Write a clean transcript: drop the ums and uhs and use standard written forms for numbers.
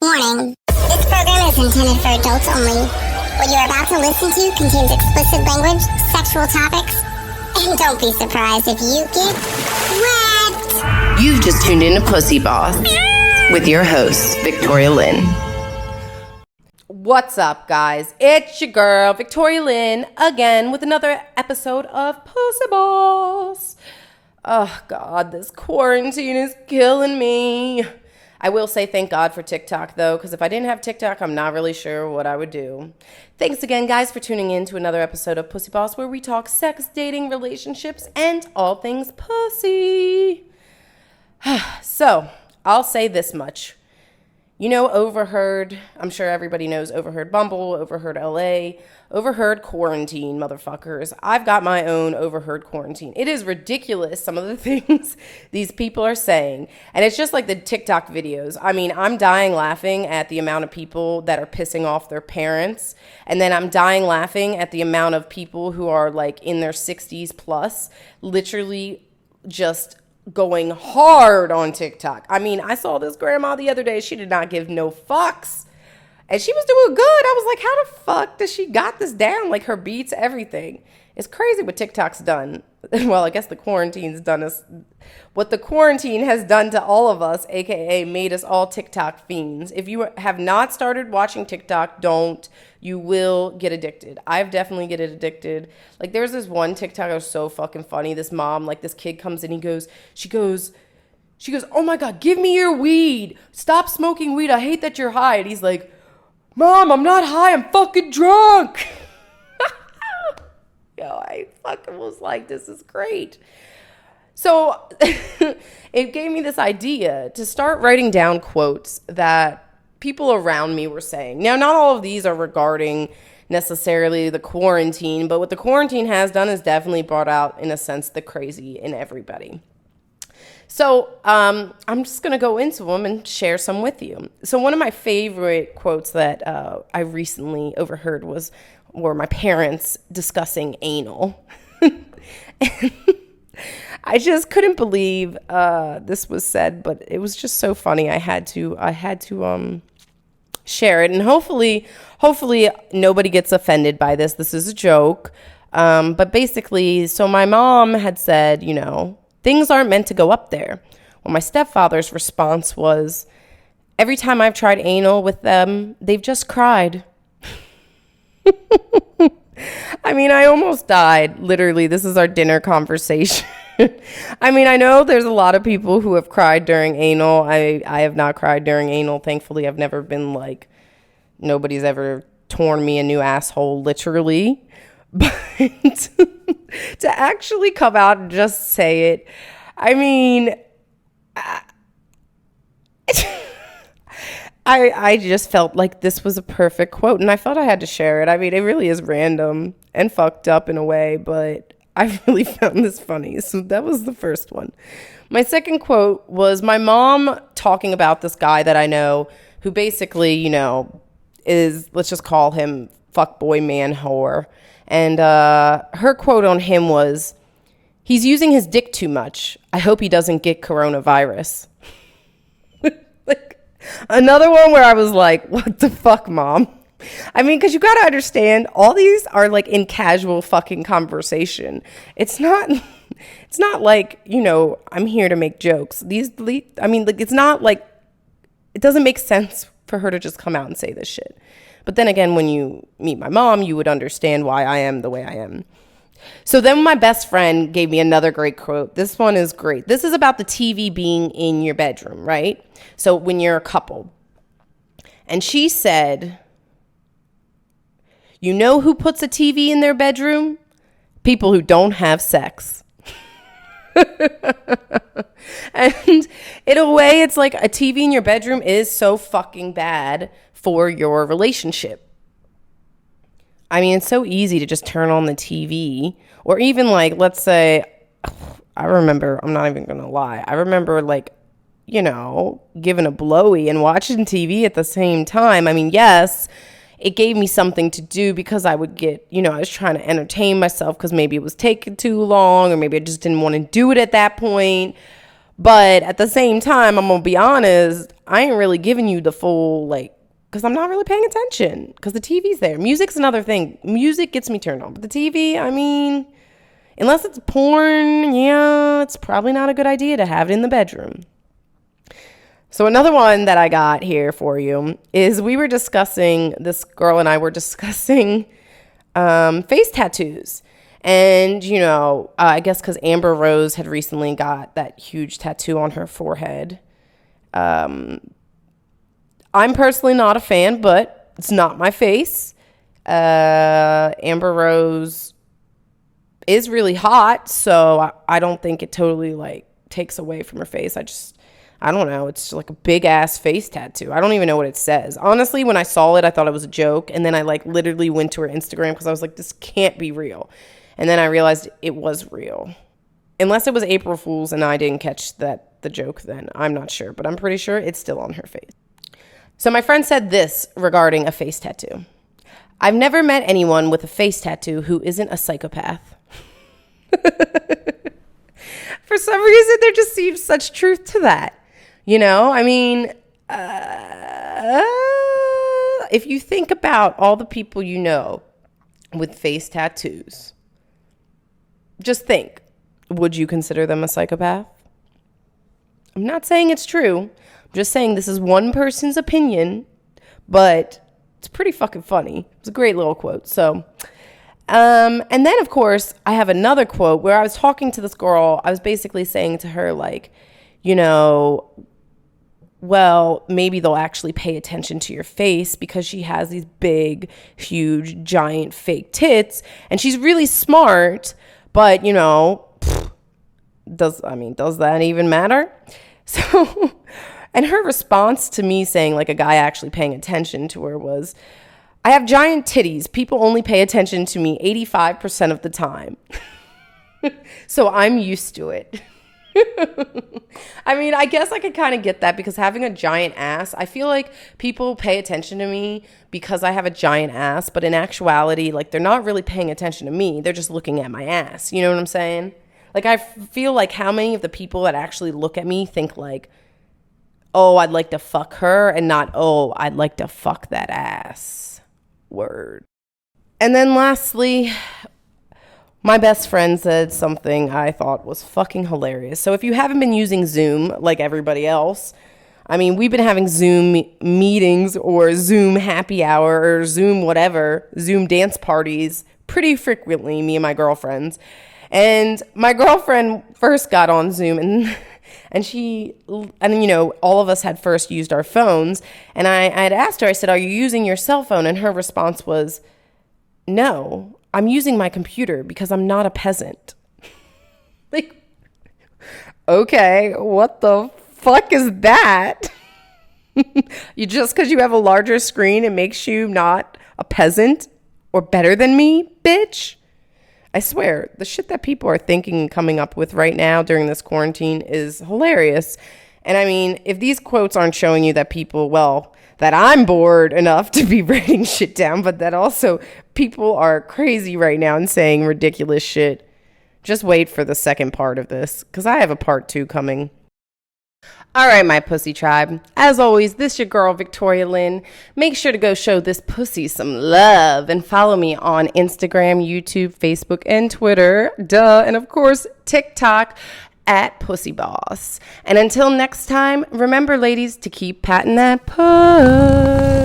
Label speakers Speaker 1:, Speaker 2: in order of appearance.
Speaker 1: Warning. This program is intended for adults only. What you're about to listen to contains explicit language, sexual topics, and don't be surprised if you get wet.
Speaker 2: You've just tuned in to PooseBoss with your host, Victoria Lynn.
Speaker 3: What's up, guys? It's your girl, Victoria Lynn, again with another episode of PooseBoss. Oh, God, this quarantine is killing me. I will say thank God for TikTok, though, because if I didn't have TikTok, I'm not really sure what I would do. Thanks again, guys, for tuning in to another episode of PooseBoss, where we talk sex, dating, relationships, and all things pussy. So, I'll say this much. You know, Overheard, I'm sure everybody knows Overheard Bumble, Overheard LA, Overheard Quarantine, motherfuckers. I've got my own Overheard Quarantine. It is ridiculous, some of the things these people are saying. And it's just like the TikTok videos. I mean, I'm dying laughing at the amount of people that are pissing off their parents. And then I'm dying laughing at the amount of people who are like in their 60s plus, literally just going hard on TikTok. I mean, I saw this grandma the other day. She did not give no fucks. And she was doing good. I was like, how the fuck does she got this down? Like her beats, everything. It's crazy what TikTok's done. Well, I guess the quarantine's done us. What the quarantine has done to all of us, aka made us all TikTok fiends. If you have not started watching TikTok, don't. You will get addicted. I've definitely get addicted. Like there's this one TikTok that was so fucking funny. This mom, like this kid comes in, she goes, oh my God, give me your weed. Stop smoking weed. I hate that you're high. And he's like, Mom, I'm not high. I'm fucking drunk. Yo, I fucking was like, this is great. So it gave me this idea to start writing down quotes that people around me were saying. Now, not all of these are regarding necessarily the quarantine, but what the quarantine has done is definitely brought out, in a sense, the crazy in everybody. So I'm just going to go into them and share some with you. So one of my favorite quotes that I recently overheard were my parents discussing anal. And I just couldn't believe this was said, but it was just so funny. I had to share it, and hopefully nobody gets offended by this. This is a joke. But basically, so my mom had said, you know, things aren't meant to go up there. Well, my stepfather's response was, every time I've tried anal with them, they've just cried. I mean, I almost died. Literally, this is our dinner conversation. I mean, I know there's a lot of people who have cried during anal. I have not cried during anal. Thankfully, I've never been like, nobody's ever torn me a new asshole, literally. But to actually come out and just say it, I mean, I just felt like this was a perfect quote, and I felt I had to share it. I mean, it really is random and fucked up in a way, but I really found this funny. So that was the first one. My second quote was my mom talking about this guy that I know who basically, you know, is, let's just call him fuckboy man whore. And her quote on him was, he's using his dick too much. I hope he doesn't get coronavirus. Like another one where I was like, what the fuck, Mom? I mean, because you got to understand, all these are like in casual fucking conversation. It's not like, you know, I'm here to make jokes. I mean, like, it's not like, it doesn't make sense for her to just come out and say this shit. But then again, when you meet my mom, you would understand why I am the way I am. So then my best friend gave me another great quote. This one is great. This is about the TV being in your bedroom, right? So when you're a couple. And she said, you know who puts a TV in their bedroom? People who don't have sex. And in a way, it's like a TV in your bedroom is so fucking bad for your relationship. I mean, it's so easy to just turn on the TV, or even like, let's say, I remember, I'm not even going to lie. I remember like, you know, giving a blowy and watching TV at the same time. I mean, yes, it gave me something to do because I would get, you know, I was trying to entertain myself because maybe it was taking too long, or maybe I just didn't want to do it at that point. But at the same time, I'm going to be honest, I ain't really giving you the full, like, because I'm not really paying attention because the TV's there. Music's another thing. Music gets me turned on. But the TV, I mean, unless it's porn, yeah, it's probably not a good idea to have it in the bedroom. So another one that I got here for you is this girl and I were discussing face tattoos. And, you know, I guess because Amber Rose had recently got that huge tattoo on her forehead. I'm personally not a fan, but it's not my face. Amber Rose is really hot, so I don't think it totally, like, takes away from her face. I don't know. It's like a big ass face tattoo. I don't even know what it says. Honestly, when I saw it, I thought it was a joke. And then I like literally went to her Instagram because I was like, this can't be real. And then I realized it was real. Unless it was April Fool's and I didn't catch the joke then. I'm not sure, but I'm pretty sure it's still on her face. So my friend said this regarding a face tattoo. I've never met anyone with a face tattoo who isn't a psychopath. For some reason, there just seems such truth to that. You know, I mean, if you think about all the people you know with face tattoos, just think, would you consider them a psychopath? I'm not saying it's true. I'm just saying this is one person's opinion, but it's pretty fucking funny. It's a great little quote. So, and then, of course, I have another quote where I was talking to this girl. I was basically saying to her, like, you know, well, maybe they'll actually pay attention to your face because she has these big, huge, giant fake tits. And she's really smart, but, you know, does that even matter? So, and her response to me saying, like, a guy actually paying attention to her was, I have giant titties. People only pay attention to me 85% of the time. So I'm used to it. I mean, I guess I could kind of get that because having a giant ass, I feel like people pay attention to me because I have a giant ass, but in actuality, like, they're not really paying attention to me. They're just looking at my ass. You know what I'm saying? Like, I feel like how many of the people that actually look at me think like, oh, I'd like to fuck her, and not, oh, I'd like to fuck that ass. Word. And then lastly, my best friend said something I thought was fucking hilarious. So if you haven't been using Zoom like everybody else, I mean, we've been having Zoom meetings or Zoom happy hour or Zoom whatever, Zoom dance parties pretty frequently, me and my girlfriends. And my girlfriend first got on Zoom and you know, all of us had first used our phones. And I had asked her, I said, are you using your cell phone? And her response was, no. I'm using my computer because I'm not a peasant. Like, okay, what the fuck is that? You just because you have a larger screen, it makes you not a peasant or better than me, bitch? I swear, the shit that people are thinking and coming up with right now during this quarantine is hilarious. And I mean, if these quotes aren't showing you that people, well, that I'm bored enough to be writing shit down, but that also people are crazy right now and saying ridiculous shit, just wait for the second part of this, because I have a part 2 coming. All right, my pussy tribe. As always, this your girl, Victoria Lynn. Make sure to go show this pussy some love and follow me on Instagram, YouTube, Facebook, and Twitter. Duh. And of course, TikTok at PooseBoss. And until next time, remember, ladies, to keep patting that puss.